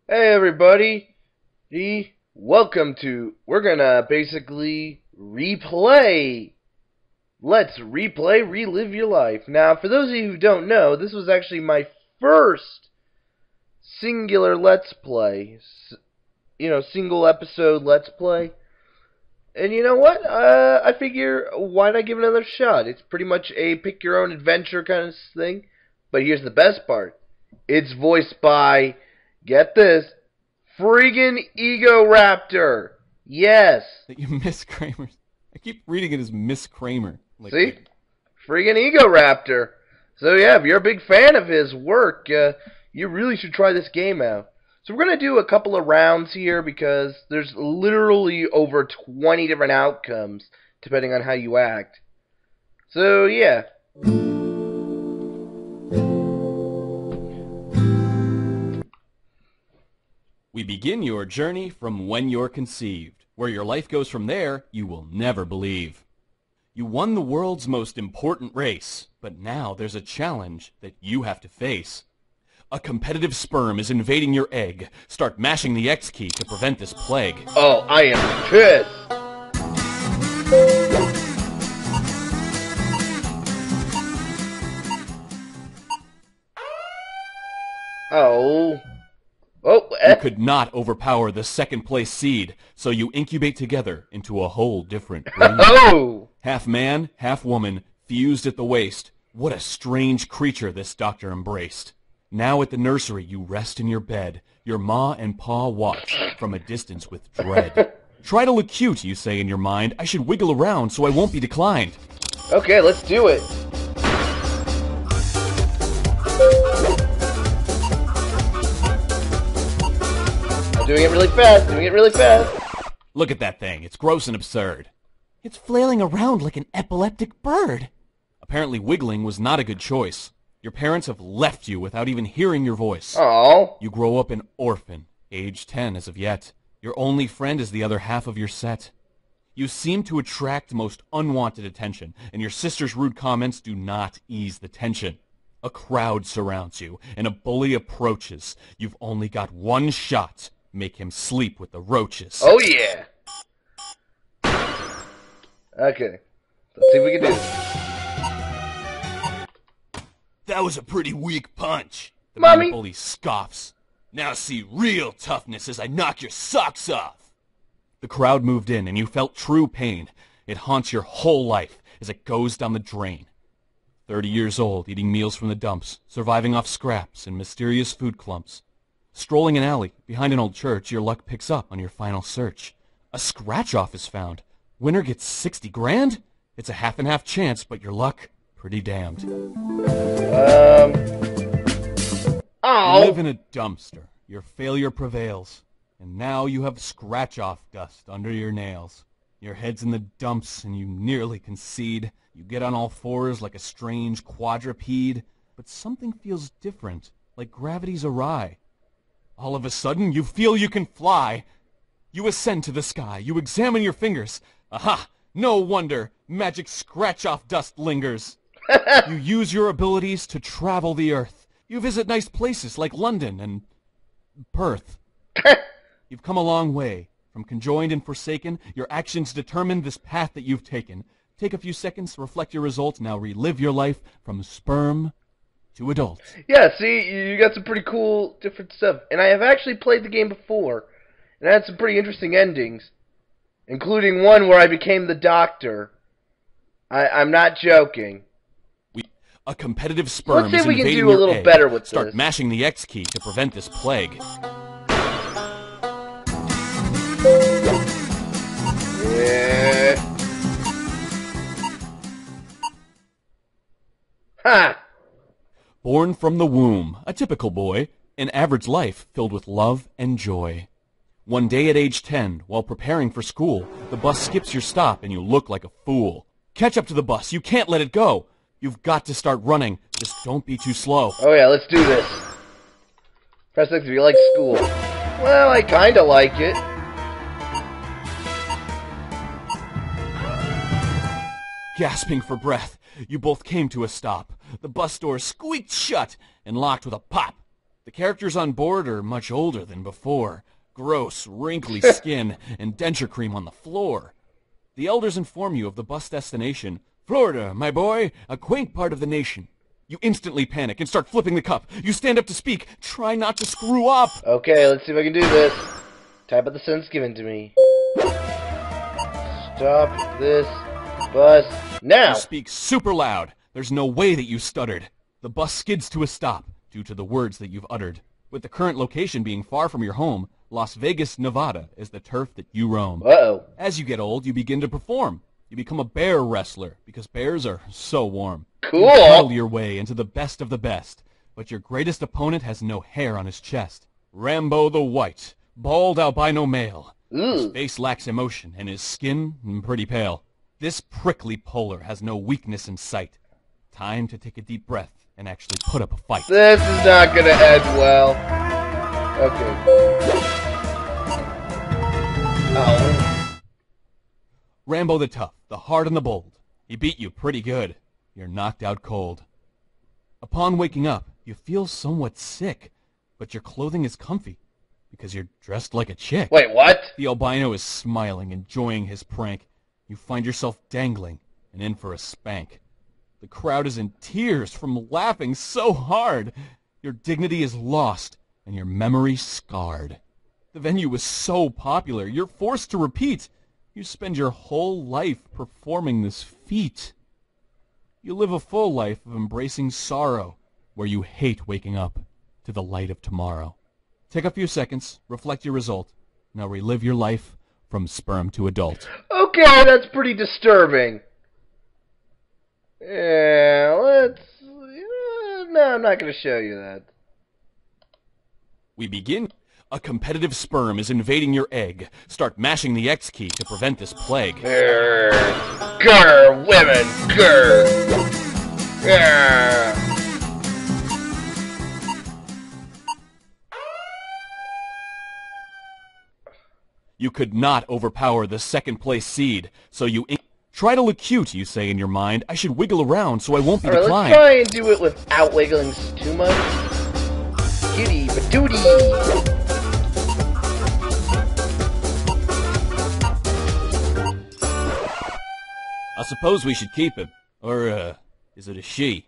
Hey everybody, welcome to, we're gonna basically replay, let's replay Relive Your Life. Now, for those of you who don't know, this was actually my first singular Let's Play, single episode Let's Play. And you know what, I figure, why not give it another shot? It's pretty much a pick-your-own-adventure kind of thing, but here's the best part. It's voiced by, get this, friggin' Ego Raptor. Yes. You Miss Kramer. I keep reading it as Miss Kramer. See? Friggin' Ego Raptor. So yeah, if you're a big fan of his work, you really should try this game out. So we're going to do a couple of rounds here because there's literally over 20 different outcomes depending on how you act. So yeah. We begin your journey from when you're conceived. Where your life goes from there, you will never believe. You won the world's most important race, but now there's a challenge that you have to face. A competitive sperm is invading your egg. Start mashing the X key to prevent this plague. Oh, I am pissed. Oh. You could not overpower the second place seed, so you incubate together into a whole different breed. Oh! Half man, half woman, fused at the waist. What a strange creature this doctor embraced. Now at the nursery you rest in your bed. Your ma and pa watch from a distance with dread. Try to look cute, you say in your mind. I should wiggle around so I won't be declined. Okay, let's do it. I'm doing it really fast, Look at that thing. It's gross and absurd. It's flailing around like an epileptic bird. Apparently wiggling was not a good choice. Your parents have left you without even hearing your voice. Oh. You grow up an orphan, age 10 as of yet. Your only friend is the other half of your set. You seem to attract most unwanted attention, and your sister's rude comments do not ease the tension. A crowd surrounds you, and a bully approaches. You've only got one shot. Make him sleep with the roaches. Oh yeah. Okay. Let's see if we can do this. That was a pretty weak punch. The Mommy. bully scoffs. Now see real toughness as I knock your socks off. The crowd moved in and you felt true pain. It haunts your whole life as it goes down the drain. 30 years old, eating meals from the dumps, surviving off scraps and mysterious food clumps. Strolling an alley behind an old church, your luck picks up on your final search. A scratch-off is found. Winner gets 60 grand? It's a half and half chance, but your luck, pretty damned. Oh. You live in a dumpster. Your failure prevails. And now you have scratch-off dust under your nails. Your head's in the dumps and you nearly concede. You get on all fours like a strange quadruped. But something feels different, like gravity's awry. All of a sudden, you feel you can fly. You ascend to the sky. You examine your fingers. Aha! No wonder magic scratch-off dust lingers. You use your abilities to travel the earth. You visit nice places like London and Perth. You've come a long way. From conjoined and forsaken, your actions determine this path that you've taken. Take a few seconds to reflect your results. Now relive your life from sperm to adult. Yeah, see, you got some pretty cool different stuff. And I have actually played the game before, and I had some pretty interesting endings, including one where I became the doctor. I'm not joking. A competitive sperm Let's see is if we can invading do a your little egg. better with Start this. mashing the X key to prevent this plague. Yeah. Ha! Born from the womb, a typical boy, an average life filled with love and joy. One day at age 10, while preparing for school, the bus skips your stop and you look like a fool. Catch up to the bus, you can't let it go. You've got to start running, just don't be too slow. Oh yeah, let's do this. Press X if you like school. Well, I kinda like it. Gasping for breath, you both came to a stop. The bus door squeaked shut and locked with a pop. The characters on board are much older than before. Gross, wrinkly skin, and denture cream on the floor. The elders inform you of the bus destination. Florida, my boy, a quaint part of the nation. You instantly panic and start flipping the cup. You stand up to speak. Try not to screw up. Okay, let's see if I can do this. Type out the sentence given to me. Stop this bus now. You speak super loud. There's no way that you stuttered. The bus skids to a stop due to the words that you've uttered. With the current location being far from your home, Las Vegas, Nevada is the turf that you roam. Uh-oh. As you get old, you begin to perform. You become a bear wrestler because bears are so warm. Cool. You battle your way into the best of the best, but your greatest opponent has no hair on his chest. Rambo the White, bald albino male. His face lacks emotion and his skin pretty pale. This prickly polar has no weakness in sight. Time to take a deep breath and actually put up a fight. This is not gonna end well. Okay. Oh. Rambo the Tough, the hard and the bold. He beat you pretty good. You're knocked out cold. Upon waking up, you feel somewhat sick, but your clothing is comfy because you're dressed like a chick. Wait, what? The albino is smiling, enjoying his prank. You find yourself dangling and in for a spank. The crowd is in tears from laughing so hard. Your dignity is lost and your memory scarred. The venue was so popular, you're forced to repeat. You spend your whole life performing this feat. You live a full life of embracing sorrow, where you hate waking up to the light of tomorrow. Take a few seconds, reflect your result. Now relive your life from sperm to adult. Okay, that's pretty disturbing. Yeah, let's... no, I'm not going to show you that. We begin. A competitive sperm is invading your egg. Start mashing the X key to prevent this plague. Grr, grr, women, grr. Grr. You could not overpower the second place seed, so you try to look cute, you say in your mind. I should wiggle around so I won't be Alright, declined. let's try and do it without wiggling too much. Cutie patootie. I suppose we should keep him. Or, is it a she?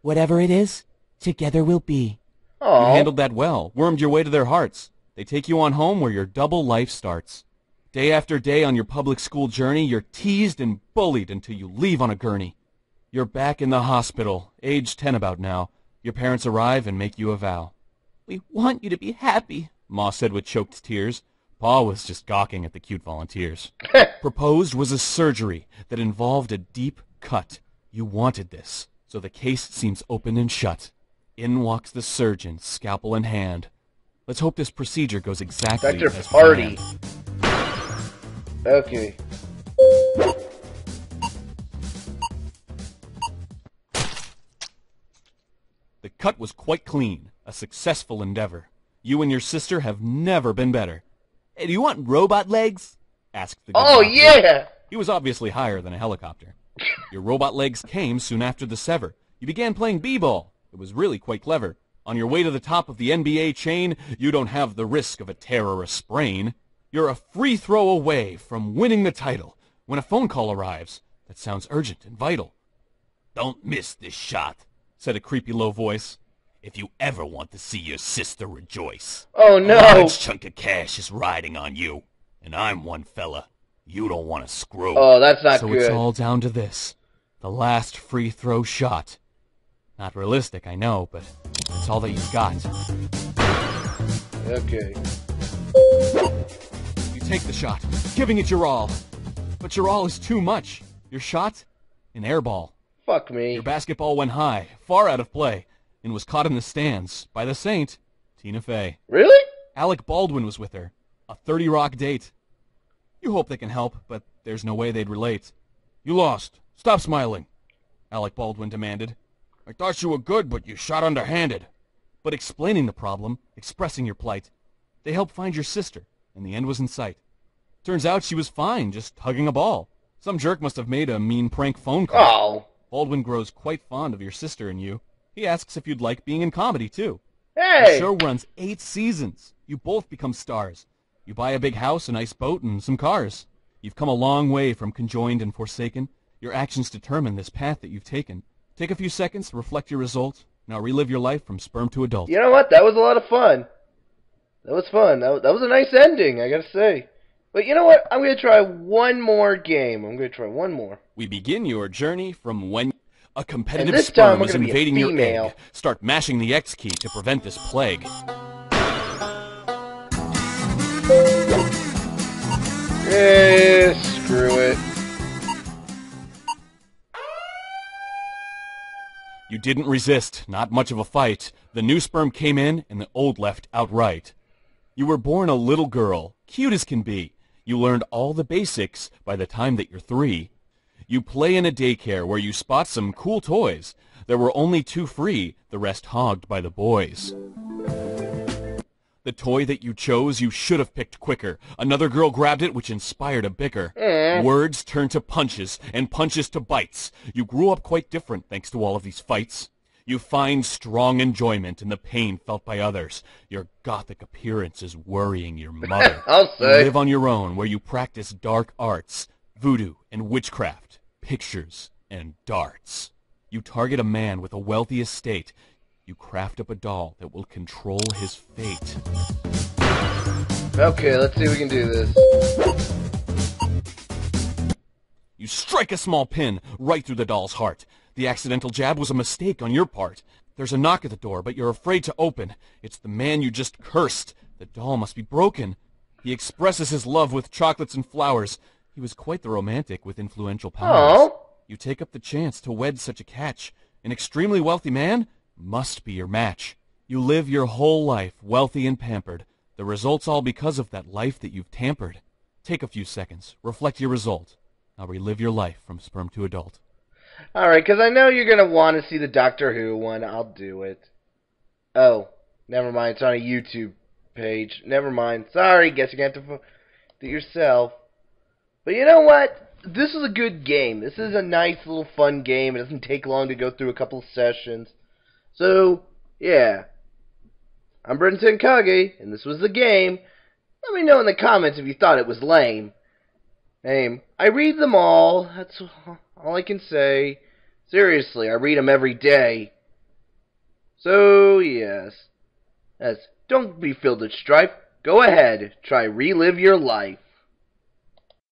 Whatever it is, together we'll be. You Aww. handled that well, wormed your way to their hearts. They take you on home where your double life starts. Day after day on your public school journey, you're teased and bullied until you leave on a gurney. You're back in the hospital, age 10 about now. Your parents arrive and make you a vow. We want you to be happy, Ma said with choked tears. Pa was just gawking at the cute volunteers. Proposed was a surgery that involved a deep cut. You wanted this, so the case seems open and shut. In walks the surgeon, scalpel in hand. Let's hope this procedure goes exactly Dr. as Party. planned. Okay. The cut was quite clean, a successful endeavor. You and your sister have never been better. Hey, do you want robot legs? Asked the good Oh, doctor. yeah! He was obviously higher than a helicopter. Your robot legs came soon after the sever. You began playing b-ball. It was really quite clever. On your way to the top of the NBA chain, you don't have the risk of a tear or a sprain. You're a free throw away from winning the title when a phone call arrives that sounds urgent and vital. Don't miss this shot, Said a creepy low voice. if you ever want to see your sister rejoice. Oh, A no! large chunk of cash is riding on you, and I'm one fella you don't want to screw. Oh, that's not So good. it's all down to this. The last free throw shot. Not realistic, I know, but it's all that you've got. Okay. You take the shot, giving it your all. But your all is too much. Your shot? An air ball. Fuck me. Your basketball went high, far out of play, and was caught in the stands by the saint, Tina Fey. Really? Alec Baldwin was with her. A 30 Rock date. You hope they can help, but there's no way they'd relate. You lost. Stop smiling, Alec Baldwin demanded. I thought you were good, but you shot underhanded. But explaining the problem, expressing your plight, they helped find your sister, and the end was in sight. Turns out she was fine, just hugging a ball. Some jerk must have made a mean prank phone call. Oh. Baldwin grows quite fond of your sister and you. He asks if you'd like being in comedy, too. The Hey! show runs 8 seasons. You both become stars. You buy a big house, a nice boat, and some cars. You've come a long way from conjoined and forsaken. Your actions determine this path that you've taken. Take a few seconds to reflect your result. Now relive your life from sperm to adult. You know what? That was a lot of fun. That was fun. That was a nice ending, I gotta say. But you know what? I'm gonna try one more game. I'm gonna try one more. We begin your journey from when a competitive And this time sperm we're is gonna be a invading your female. egg. Start mashing the X key to prevent this plague. Screw it. You didn't resist, not much of a fight. The new sperm came in, and the old left outright. You were born a little girl, cute as can be. You learned all the basics by the time that you're 3. You play in a daycare where you spot some cool toys. There were only 2 free, the rest hogged by the boys. The toy that you chose you should have picked quicker. Another girl grabbed it, which inspired a bicker. Words turned to punches, and punches to bites. You grew up quite different thanks to all of these fights. You find strong enjoyment in the pain felt by others. Your gothic appearance is worrying your mother. I'll You say. live on your own where you practice dark arts, voodoo and witchcraft, pictures and darts. You target a man with a wealthy estate. You craft up a doll that will control his fate. Okay, let's see if we can do this. You strike a small pin right through the doll's heart. The accidental jab was a mistake on your part. There's a knock at the door, but you're afraid to open. It's the man you just cursed. The doll must be broken. He expresses his love with chocolates and flowers. He was quite the romantic with influential powers. Aw. You take up the chance to wed such a catch. An extremely wealthy man must be your match. You live your whole life wealthy and pampered. The result's all because of that life that you've tampered. Take a few seconds. Reflect your result. Now relive your life from sperm to adult. Alright, because I know you're going to want to see the Doctor Who one. I'll do it. Oh, never mind. It's on a YouTube page. Never mind. Sorry, guess you're going to have to do it yourself. But you know what? This is a good game. This is a nice little fun game. It doesn't take long to go through a couple of sessions. So, yeah. I'm Bren Tenkage, and this was the game. Let me know in the comments if you thought it was lame. I read them all. That's all I can say. Seriously, I read them every day. So, yes. Don't be filled with strife. Go ahead. Try relive your life.